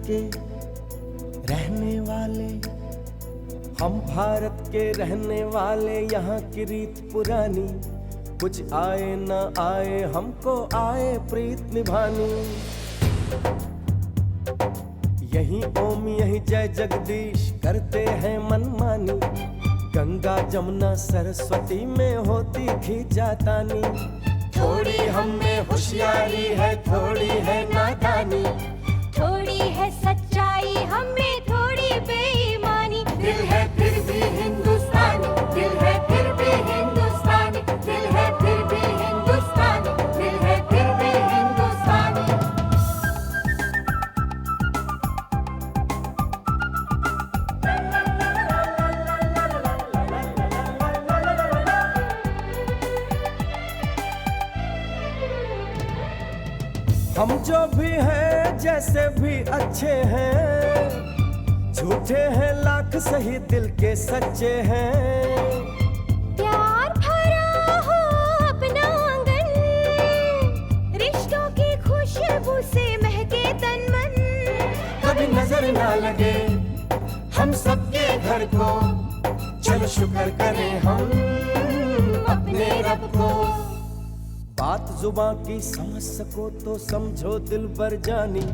के रहने वाले, हम भारत के रहने वाले, यहाँ की रीत पुरानी, कुछ आए न आए हमको आए प्रीत निभानी। यही ओम यही जय जगदीश करते हैं मनमानी, गंगा जमुना सरस्वती में होती खींचातानी। थोड़ी हम में होशियारी है, थोड़ी है नादानी, थोड़ी है सच्चाई हमें थोड़ी बेईमानी। दिल है फिर भी हिंदुस्तानी, दिल है फिर भी हिंदुस्तानी, दिल है फिर भी हिंदुस्तानी, दिल है फिर भी हिंदुस्तानी। हम जो भी हैं जैसे भी अच्छे हैं, झूठे हैं लाख सही दिल के सच्चे हैं। प्यार भरा हो अपना आंगन, रिश्तों की खुशबू से महके तन मन। कभी नजर ना लगे हम सबके घर को, चलो शुक्र करें हम अपने रब को। बात जुबां की समझ सको तो समझो दिल भर जानी,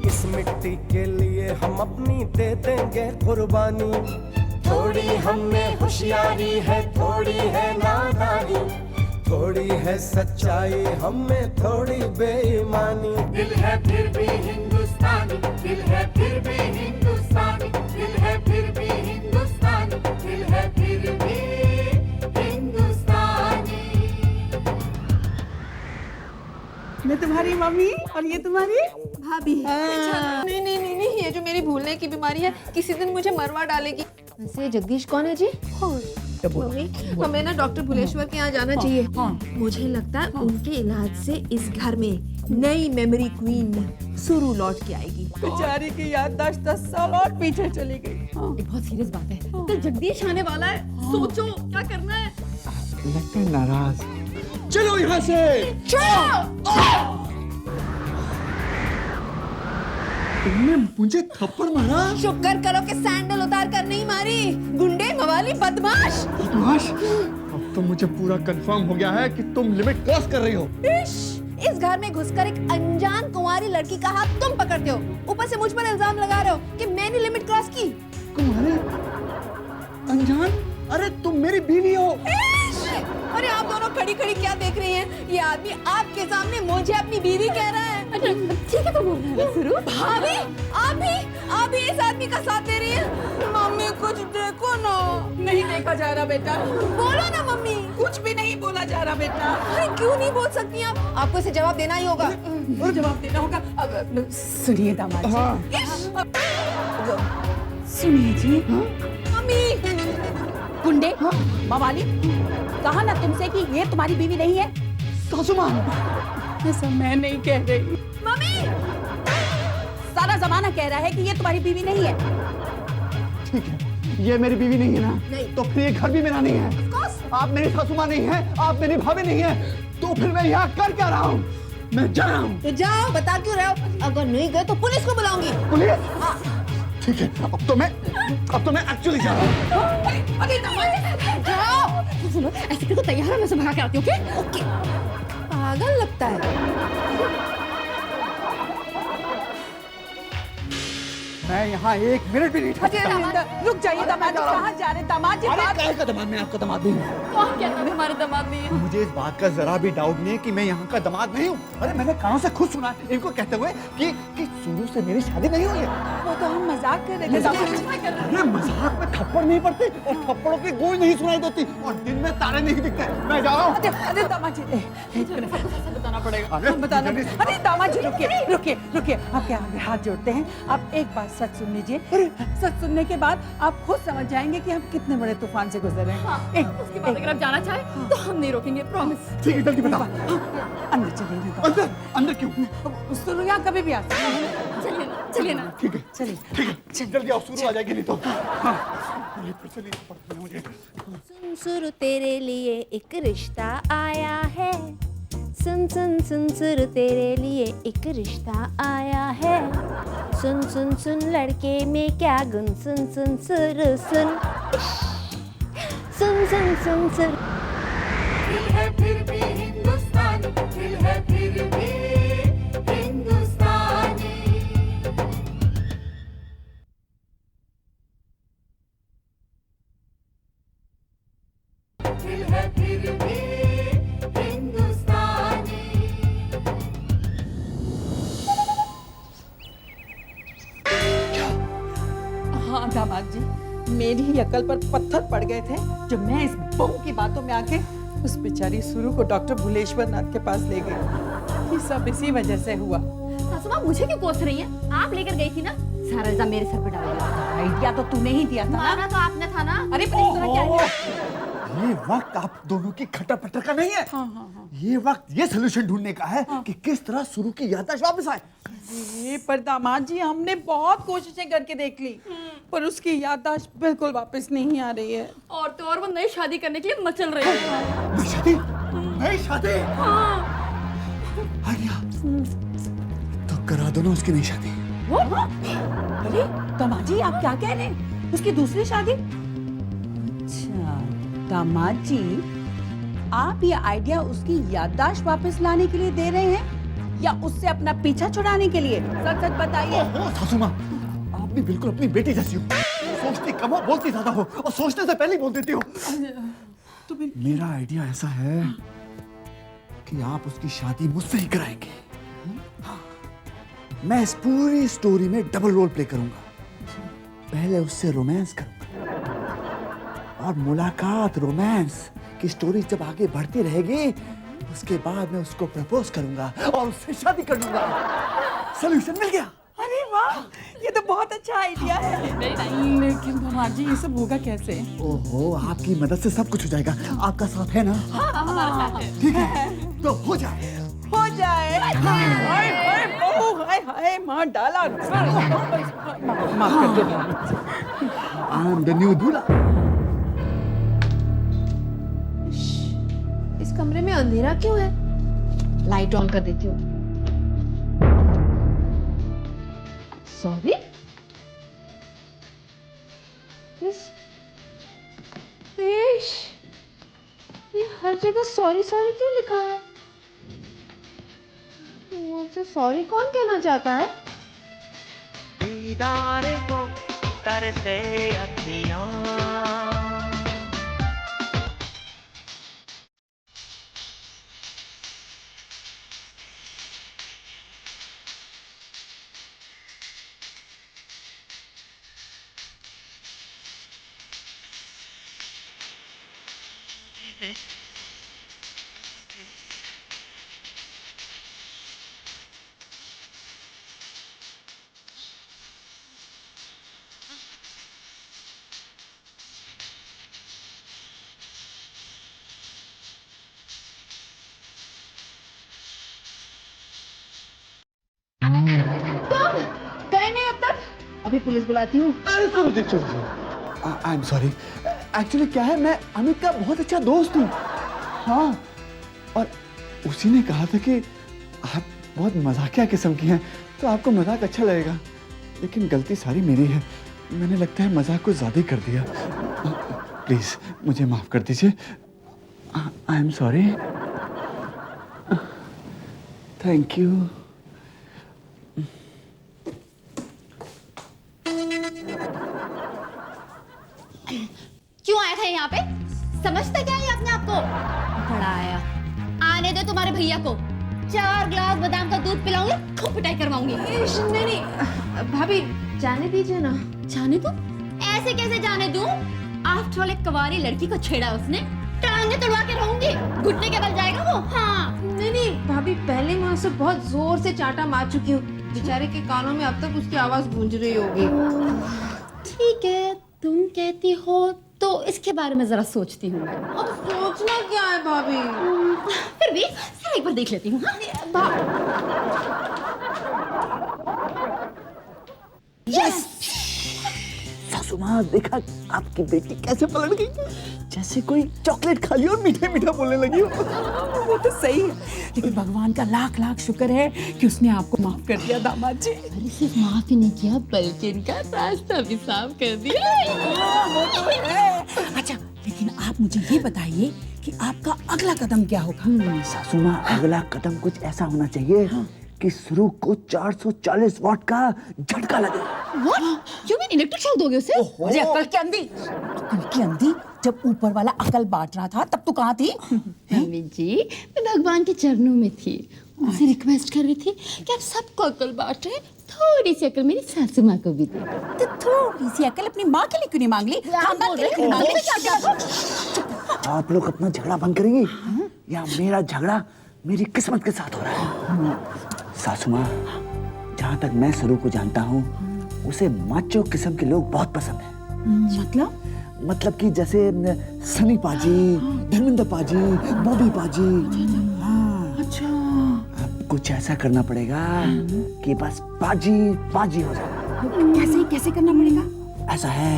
इस मिट्टी के लिए हम अपनी दे देंगे कुर्बानी। थोड़ी हम में होशियारी है, थोड़ी है नादानी, थोड़ी है सच्चाई हम में थोड़ी बेईमानी। दिल है फिर भी हिंदुस्तानी, दिल है फिर भी हिंदुस्तानी, दिल है फिर भी हिंदुस्तानी, दिल है फिर भी हिंदुस्तानी। मैं तुम्हारी मम्मी और ये तुम्हारी भाभी। नहीं नहीं नहीं नहीं, ये जो मेरी भूलने की बीमारी है किसी दिन मुझे मरवा डालेगी। वैसे जगदीश कौन है जी? मम्मी हमें ना डॉक्टर भुलेश्वर के यहाँ जाना चाहिए। मुझे लगता है उनके इलाज से इस घर में नई मेमोरी क्वीन सुरु लौट के आएगी। बेचारी की याददाश्त 10 साल और पीछे चली गई। ये बहुत सीरियस बात है। तो जगदीश आने वाला है, सोचो क्या करना है। लगता है नाराज। चलो यहाँ से। तुमने मुझे थप्पड़ मारा? शुक्र करो कि सैंडल उतार कर नहीं मारी, गुंडे मवाली बदमाश। बदमाश? अब तो मुझे पूरा कंफर्म हो गया है कि तुम लिमिट क्रॉस कर रही हो। इस घर में घुसकर एक अनजान कुंवारी लड़की का हाथ तुम पकड़ते हो, ऊपर से मुझ पर इल्जाम लगा रहे हो कि मैंने लिमिट क्रॉस की। तुम्हारे अनजान? अरे तुम मेरी बीवी हो। अरे आप दोनों खड़ी खड़ी क्या देख रही हैं? ये आदमी आपके सामने मुझे अपनी बीवी कह रहा है। ठीक है तो बोल रहा है सुरु। भाभी आप भी इस आदमी का साथ दे रही हैं। मम्मी कुछ देखो ना। नहीं देखा जा रहा बेटा। बोलो ना मम्मी। कुछ भी नहीं बोला जा रहा बेटा। अरे क्यों नहीं बोल सकती आप? आपको इसे जवाब देना ही होगा। और जवाब देना होगा। अब सुनिए दामाद जी। हाँ। सुनिए जी। मम्मी गुंडे मवाली, कहा ना तुमसे कि ये तुम्हारी बीवी नहीं है। सासू माँ, ऐसा मैं नहीं कह रही। मम्मी सारा जमाना कह रहा है कि ये तुम्हारी बीवी नहीं है। ठीक है, ये मेरी बीवी नहीं है ना? नहीं। तो फिर ये घर भी मेरा नहीं है। आप मेरी सासू माँ नहीं है, आप मेरी भाभी नहीं है, तो फिर मैं यहाँ कर क्या रहा हूँ? मैं जा रहा हूँ। तो जाओ, बता क्यों रहे हो? अगर नहीं गए तो पुलिस को बुलाऊंगी। पुलिस? ठीक है, अब तो मैं एक्चुअली जा रहा हूँ। जाओ। सुनो ऐसे करके तैयार है, मैं से भगा के आती हूँ। ओके? पागल लगता है। मैं यहाँ 1 मिनट भी नहीं ठहर सकता। रुक जाइए दामाद जी, कहाँ जा रहे हैं दामाद जी? अरे काहे का दामाद? मैं आपका दामाद नहीं हूँ। कौन कहता है हमारे दामाद नहीं है? मुझे इस बात का जरा भी डाउट नहीं है कि मैं यहाँ का दामाद नहीं हूँ। अरे मैंने कानों से खुद सुना है इनको कहते हुए कि सुरु से मेरी शादी नहीं हुई है। वो तो हम मजाक कर रहे थे दामाद जी। अरे मजाक में थप्पड़ नहीं पड़ते और थप्पड़ों की गूंज नहीं सुनाई देती और दिन में तारे नहीं दिखते। मैं जा रहा हूँ। अरे दामाद जी, बताना पड़ेगा। अरे बताना। अरे दामाद जी रुकिए, आपके आगे हाथ जोड़ते हैं। आप एक बात सच सुन लीजिए। सच सुनने के बाद आप खुद समझ जाएंगे कि हम कितने बड़े तूफान से गुजर रहे हैं। उसके बाद अगर आप जाना चाहे तो हम नहीं रोकेंगे, प्रॉमिस। ठीक है, जल्दी बताओ। अंदर चलिए ना। अंदर क्यों? सुरु यहाँ कभी भी आ सकता है। चलिए ना। ठीक है, चलिए जल्दी आओ, शुरू आ जाएगी नहीं तो। हाँ, फिर चलिए पड़ता है मुझे। सुन सुरु तेरे लिए एक रिश्ता आया है, सुन सुन सुन सुरु तेरे लिए एक रिश्ता आया है। सुन सुन सुन लड़के में क्या गुन, सुन सुन सुर सुन, सुन सुन सुन सुर। दिल है फिर भी हिंदुस्तानी, दिल है फिर भी हिंदुस्तानी। दिल है फिर भी हिंदुस्तानी। हाँ दामाद जी, मेरी ही अकल पर पत्थर पड़ गए थे जब मैं इस बहू की बातों में आके उस बेचारी सुरु को डॉक्टर भुलेश्वर नाथ के पास ले गई। ये सब इसी वजह से हुआ। सासू माँ मुझे क्यों कोस रही हैं? आप लेकर गई थी ना, सारा इल्जाम मेरे सर पे डाल दिया। आइडिया तो तूने ही दिया था ना। माना तो आपने था ना। अरे पर इस तरह क्या ये वक्त आप दोनों की खट्टर पट्टर का नहीं है। ये वक्त ये सलूशन ढूंढने का है कि किस तरह शुरू की याददाश्त वापस आए। ये पर दामाद जी, हमने बहुत कोशिशें करके देख ली पर उसकी याददाश्त बिल्कुल वापस नहीं आ रही है। और तो और वो नई शादी करने के लिए मचल रही है। नई शादी? नई शादी? आर्या, तो करा दो ना उसकी नई शादी। अरे दामाद जी, आप क्या कह रहे हैं? उसकी दूसरी शादी? अच्छा दामाद जी, आप ये आइडिया उसकी याददाश्त वापस लाने के लिए दे रहे हैं या उससे अपना पीछा छुड़ाने के लिए? सच सच बताइए। सासू माँ, आप भी बिल्कुल अपनी बेटी जैसी हो। सोचती कम हो, बोलती ज्यादा हो और सोचने से पहले ही बोल देती हो। तो मेरा आइडिया ऐसा है कि आप उसकी शादी मुझसे ही कराएंगे। हाँ, मैं इस पूरी स्टोरी में डबल रोल प्ले करूंगा। पहले उससे रोमांस करूंगा और मुलाकात रोमांस की स्टोरी जब आगे बढ़ती रहेगी उसके बाद मैं उसको प्रपोज करूंगा और उससे शादी कर लूंगा। सॉल्यूशन मिल गया। अरे वाह, ये तो बहुत अच्छा आइडिया है। लेकिन दामाद जी, ये सब होगा कैसे? ओहो, आपकी मदद से सब कुछ हो जाएगा। आपका साथ है ना? ठीक है, तो हो जाए। हो जाए। हाय हाय बहू, हाय हाय मार डाला। माफ कर दो। आई एम द न्यू दूल्हा। इस कमरे में अंधेरा क्यों है? लाइट ऑन कर देती हूँ। सॉरी, ये हर जगह सॉरी सॉरी क्यों लिखा है? मुझसे सॉरी कौन कहना चाहता है? दीदार को तरसे अखियाँ। गए नहीं अब तक? अभी पुलिस बुलाती हूँ। I am sorry. एक्चुअली क्या है, मैं अमित का बहुत अच्छा दोस्त हूँ। हाँ, और उसी ने कहा था कि आप बहुत मजाकिया किस्म की हैं तो आपको मजाक अच्छा लगेगा, लेकिन गलती सारी मेरी है। मैंने लगता है मजाक को ज्यादा ही कर दिया। प्लीज मुझे माफ कर दीजिए। I am sorry. Thank you. क्यों आया था यहाँ पे? समझता क्या है अपने आप को? बड़ा आया। आने दे तुम्हारे भैया को। 4 ग्लास बादाम का दूध पिलाऊंगी, खूब पिटाई करवाऊंगी। नहीं नहीं भाभी, जाने दीजिए ना। जाने दूं? ऐसे कैसे जाने दूं? आफ्टर ऑल एक कुंवारी लड़की को छेड़ा उसने, टांगे तोड़वा के रहूंगी। घुटने के बल जाएगा वो। हाँ। नहीं नहीं भाभी, पहले मैं उसे बहुत जोर से चाटा मार चुकी हूँ। बेचारे के कानों में अब तक उसकी आवाज गूंज रही होगी। ठीक है, तुम कहती हो तो इसके बारे में जरा सोचती हूँ। अब सोचना क्या है भाभी? फिर भी जरा एक बार देख लेती हूँ। यस, सासू माँ देखा आपकी बेटी कैसे पलट गई, जैसे कोई चॉकलेट खा लिया और मीठे मीठा बोलने लगी हो। वो तो सही है, लेकिन भगवान का लाख लाख शुक्र है कि उसने आपको माफ कर दिया दामाद जी। अरे सिर्फ माफ ही नहीं किया बल्कि इनका रास्ता भी साफ कर दिया। वो तो है। अच्छा, लेकिन आप मुझे ये बताइए कि आपका अगला कदम क्या होगा? सासू माँ अगला कदम कुछ ऐसा होना चाहिए कि सुरु को 440 वॉट का झटका लगे। What? क्यों मैं इलेक्ट्रिक शॉक दोगे उसे? अरे अकल की अंधी, अकल की अंधी, जब ऊपर वाला अकल बांट रहा था तब तू कहाँ थी? मम्मी जी, मैं भगवान के चरणों में थी, उनसे रिक्वेस्ट कर रही थी कि आप सबको अकल बांटे, थोड़ी सी अकल मेरी सासू माँ को भी दे। तो थोड़ी सी अकल अपनी माँ के लिए क्यों नहीं मांग ली? खानदान के लिए क्यों नहीं मांग ली? आप लोग अपना झगड़ा बंद करेंगी या मेरा झगड़ा मेरी किस्मत के साथ हो रहा है? सासू माँ, जहाँ तक मैं सुरु को जानता हूँ उसे माचो किस्म के लोग बहुत पसंद हैं। मतलब कि जैसे सनी पाजी, धर्मेंद्र पाजी, बॉबी पाजी। हाँ। अच्छा, अब कुछ ऐसा करना पड़ेगा कि बस पाजी पाजी हो जाए। कैसे कैसे करना पड़ेगा? ऐसा है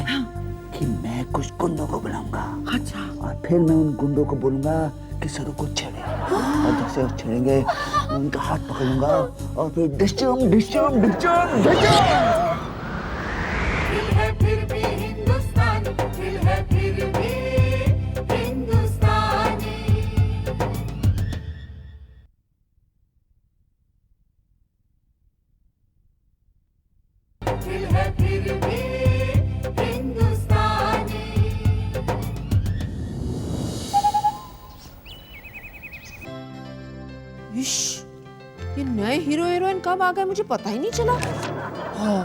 कि मैं कुछ गुंडों को बुलाऊंगा। अच्छा, और फिर मैं उन गुंडों को बोलूंगा कि सरू को छेड़े, और जैसे वो छेड़ेंगे उनका हाथ पकड़ूंगा और फिर डिस्चम डिस्चम डिस्चम डिस्चम। फिर भी हिंदुस्तान, दिल है फिर भी हिंदुस्तानी। दिल है फिर भी हिंदुस्तानी। इश, ये नए हीरो हीरोइन कब आ गए मुझे पता ही नहीं चला। हाँ,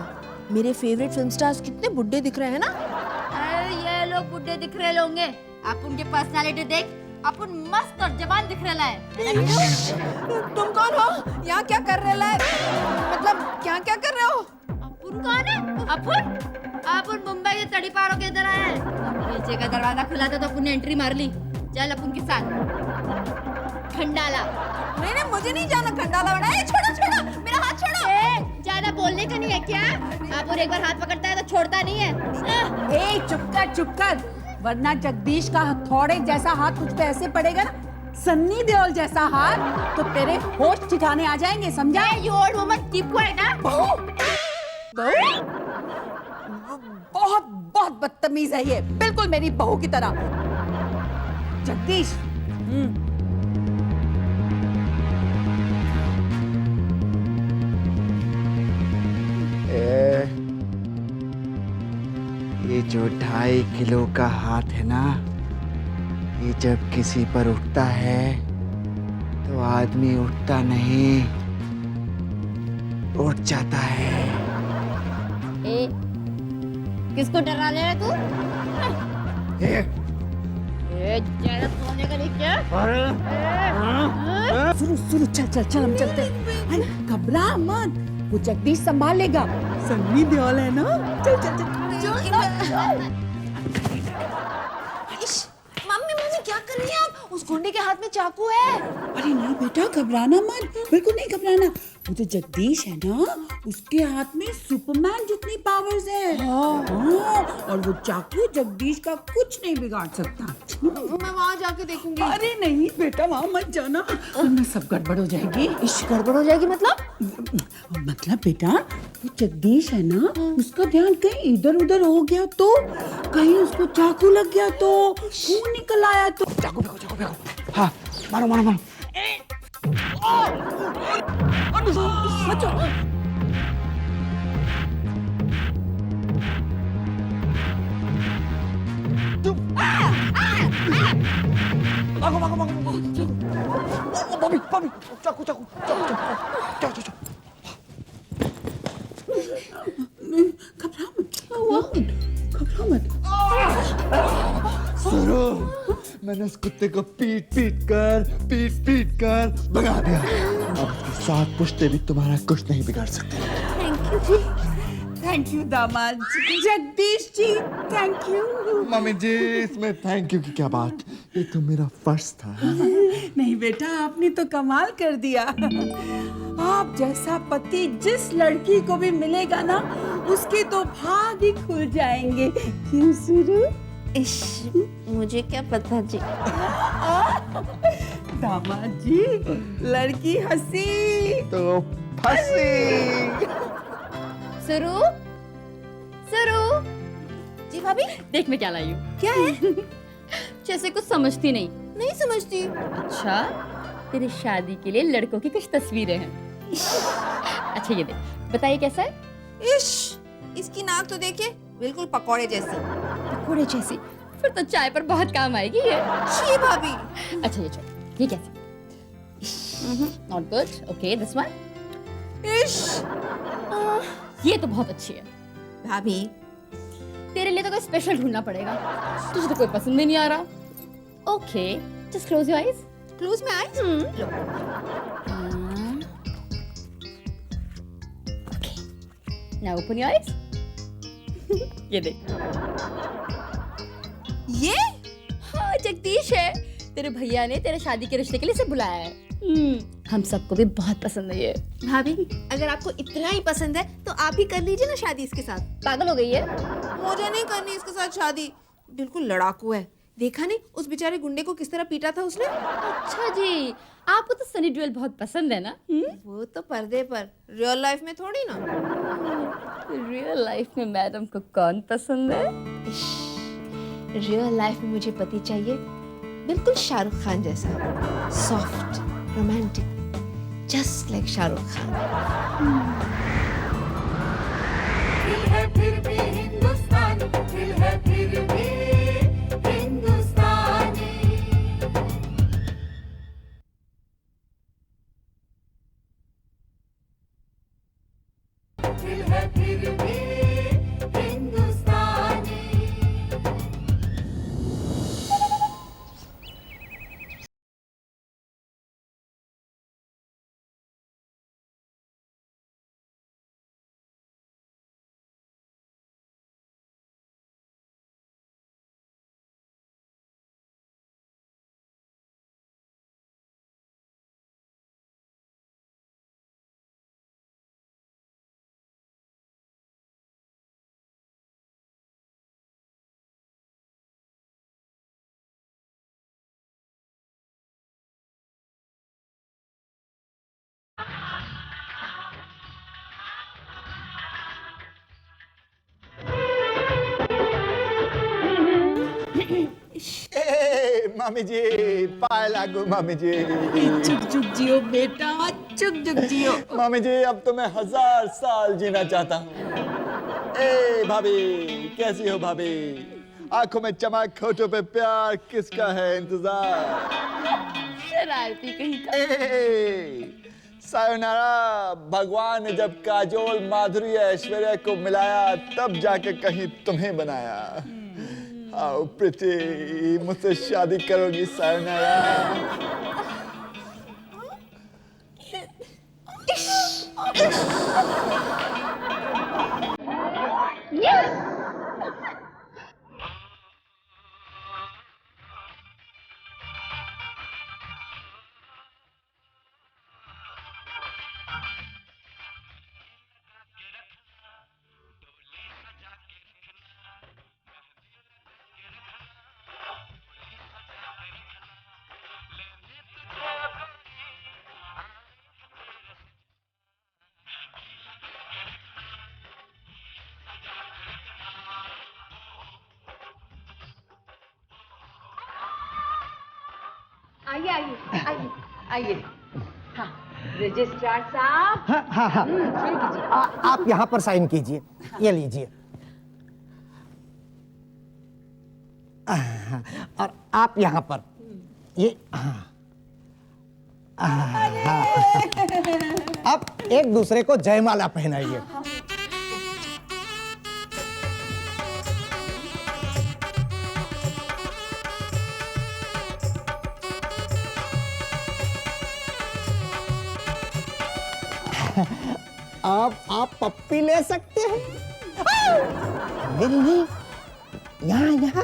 मेरे फेवरेट फिल्म स्टार्स कितने बुड्ढे दिख रहे हैं ना। अरे ये लोग बुड्ढे दिख रहे होंगे, आप उनके पर्सनालिटी देख, आप उन मस्त और जवान दिख रहे हैं। तुम कौन हो? यहाँ क्या कर रहे हैं? मतलब क्या क्या कर रहे हो? अपुन कौन है? अपुन मुंबई के तड़ी पारों के इधर आया है। नीचे का दरवाजा खुला था तो अपुन ने एंट्री मार ली। चल अपुन के साथ खंडाला। नहीं, मुझे नहीं जाना खंडाला बना। छोड़ो छोड़ो, मेरा हाथ छोड़ो। ज्यादा बोलने का नहीं है क्या? अपुन एक बार हाथ पकड़ता है तो छोड़ता नहीं है। ए चुप कर, वरना जगदीश का हथौड़े जैसा हाथ तुझ पे ऐसे पड़ेगा ना, सन्नी देओल जैसा हाथ, तो तेरे होश ठिकाने आ जाएंगे, समझा? You old woman, keep quiet ना। बहुत बहुत बदतमीज है ये, बिल्कुल मेरी बहू की तरह। जगदीश, ये जो 2.5 किलो का हाथ है ना, ये जब किसी पर उठता है तो आदमी उठता नहीं, उठ जाता है। ए, किसको डरा ले रहा तू? ज्यादा सोने का नहीं क्या? सुनो चल हम चलते हैं। अरे घबरा मत, वो जगदीश संभाल लेगा, सन्नी देओल है ना। चल मम्मी क्या कर रही हैं आप? उस गुंडे के हाथ में चाकू है। अरे नहीं बेटा, घबराना मत, बिल्कुल नहीं घबराना। वो जो जगदीश है ना, उसके हाथ में सुपरमैन जितनी पावर्स है। हाँ, और वो चाकू जगदीश का कुछ नहीं बिगाड़ सकता। मैं वहाँ जाके देखूंगी। अरे नहीं बेटा, वहाँ मत जाना, वरना सब गड़बड़ हो जाएगी। इश, गड़बड़ हो जाएगी मतलब? मतलब बेटा, वो जगदीश है ना, उसका ध्यान कहीं इधर उधर हो गया तो, कहीं उसको चाकू लग गया तो, खून निकल आया तो। चाकू फेंको। हाँ, मारो। भागो। बॉबी, चाकू। घबरा मत। सुनो, मैंने उस कुत्ते को पीट कर भगा दिया। अब उसके साथ पुश्ते भी तुम्हारा कुछ नहीं बिगाड़ सकते। थैंक यू दामाद जी, Jagdish ji, thank you. Mummy जी, इसमें थैंक यू की क्या बात, ये तो मेरा फर्ज था। नहीं बेटा, आपने तो कमाल कर दिया। आप आप जैसा पति जिस लड़की को भी मिलेगा ना, उसके तो भाग ही खुल जाएंगे। क्यों सुरू? इश, मुझे क्या पता जी। दामाद जी, लड़की हंसी तो फंसी। सुरू, सुरू, जी भाभी, देख मैं क्या लाई हूँ। क्या है? जैसे कुछ समझती नहीं। नहीं समझती। अच्छा, तेरी शादी के लिए लड़कों की कुछ तस्वीरें हैं। अच्छा ये देख, बताइए कैसा है? इश, इसकी नाक तो देखिए, बिल्कुल पकौड़े जैसी। पकौड़े जैसी? फिर तो चाय पर बहुत काम आएगी ये। छी भाभी। अच्छा ये चल, ये कैसी? Not good. Okay this one. इश, ये तो बहुत अच्छी है। भाभी, तेरे लिए तो कोई स्पेशल ढूंढना पड़ेगा, तुझे तो कोई पसंद ही नहीं आ रहा। Okay, just close your eyes. Close में eye. Okay, now open your eyes. ये देख। ये? हाँ, जगदीश है। तेरे भैया ने तेरे शादी के रिश्ते के लिए इसे बुलाया है। हम सबको भी बहुत पसंद है ये। भाभी, अगर आपको इतना ही पसंद है तो आप ही कर लीजिए ना शादी इसके साथ। पागल हो गई है? मुझे नहीं करनी इसके साथ शादी। बिल्कुल लड़ाकू है। देखा नहीं उस बेचारे गुंडे को किस तरह पीटा था उसने? अच्छा जी, आपको तो सनी देओल बहुत पसंद है ना? वो तो पर्दे पर, रियल लाइफ में थोड़ी ना। रियल लाइफ में मैडम को कौन पसंद है? रियल लाइफ में मुझे पति चाहिए बिल्कुल शाहरुख खान जैसा, soft, romantic, just like Shahrukh Khan. दिल है फिर भी हिंदुस्तानी, दिल है फिर भी हिंदुस्तानी। दिल है फिर भी हिंदुस्तानी। मामी जी, पाए लागू मामी जी। चुक चुक जियो बेटा, चुक चुक जियो। मामी जी, अब तो मैं 1000 साल जीना चाहता हूँ। ए भाभी, कैसी हो भाभी? आंखों में चमक, होठों पे प्यार, किसका है इंतजार? शरारती कहीं का। सायोनारा, भगवान ने जब काजोल, माधुरी, ऐश्वर्या को मिलाया तब जाके कहीं तुम्हें बनाया। हाउ प्रिटी, मुझसे शादी करोगी सायोनारा? आइए आइए आइए आइए। हाँ, रजिस्ट्रार साहब। हाँ हाँ हाँ, सही कीजिए। आप यहाँ पर साइन कीजिए, ये लीजिए। और आप यहाँ पर ये। हाँ। अब एक दूसरे को जयमाला पहनाइए। आप पप्पी ले सकते हैं। मेरी नहीं, यहाँ यहाँ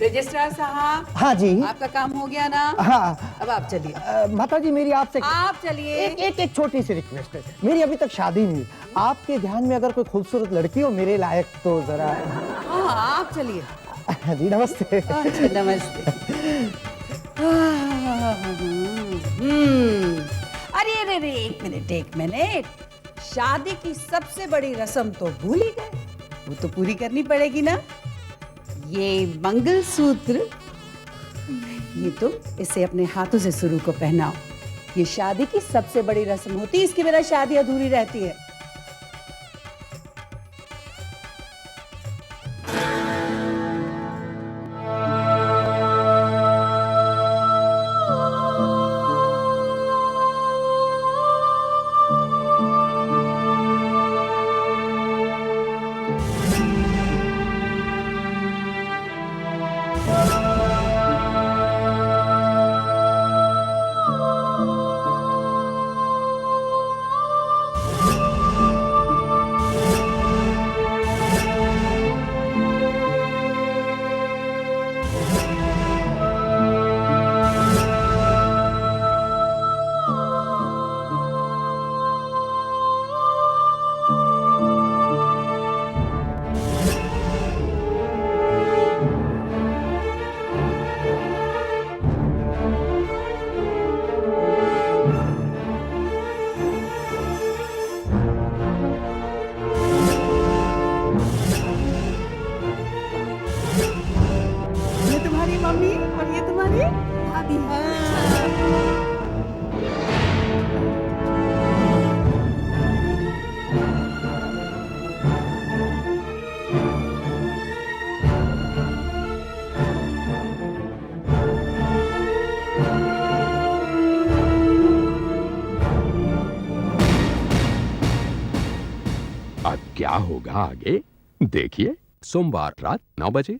रजिस्ट्रार साहब, हाँ जी। आपका काम हो गया ना? हाँ। अब आप चलिए। माता जी मेरी आपसे आप चलिए। एक छोटी सी रिक्वेस्ट है। मेरी अभी तक शादी नहीं हुई। आपके ध्यान में अगर कोई खूबसूरत लड़की हो मेरे लायक तो जरा। हाँ, आप चलिए। जी नमस्ते। अच्छा, नमस्ते। अरे अरे अरे, एक मिनट। शादी की सबसे बड़ी रस्म तो भूल ही गए, वो तो पूरी करनी पड़ेगी ना। ये मंगलसूत्र, ये तो इसे अपने हाथों से सुरु को पहनाओ। ये शादी की सबसे बड़ी रस्म होती है, इसके बिना शादी अधूरी रहती है। मम्मी और ये तुम्हारी भाभी। अब क्या होगा आगे देखिए, सोमवार रात 9 बजे।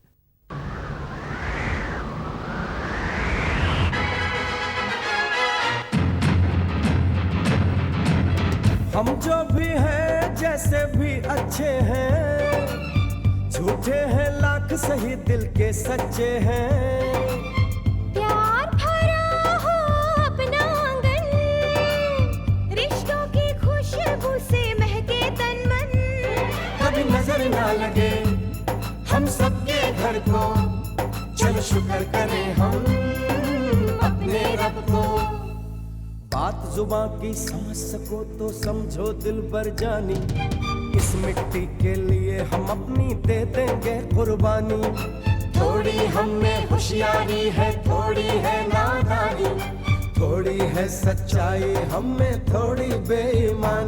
हम जो भी हैं जैसे भी अच्छे हैं, झूठे हैं लाख सही दिल के सच्चे हैं। प्यार भरा हो अपना आंगन, रिश्तों की खुशबू से महके तन मन। कभी नजर ना लगे हम सबके घर को, चलो शुक्र करें हम अपने रब को। बात जुबां की समझ सको तो समझो दिल भर जानी, इस मिट्टी के लिए हम अपनी दे देंगे कुर्बानी। थोड़ी हम में होशियारी है, थोड़ी है नादानी, थोड़ी है सच्चाई हम में, थोड़ी बेईमानी।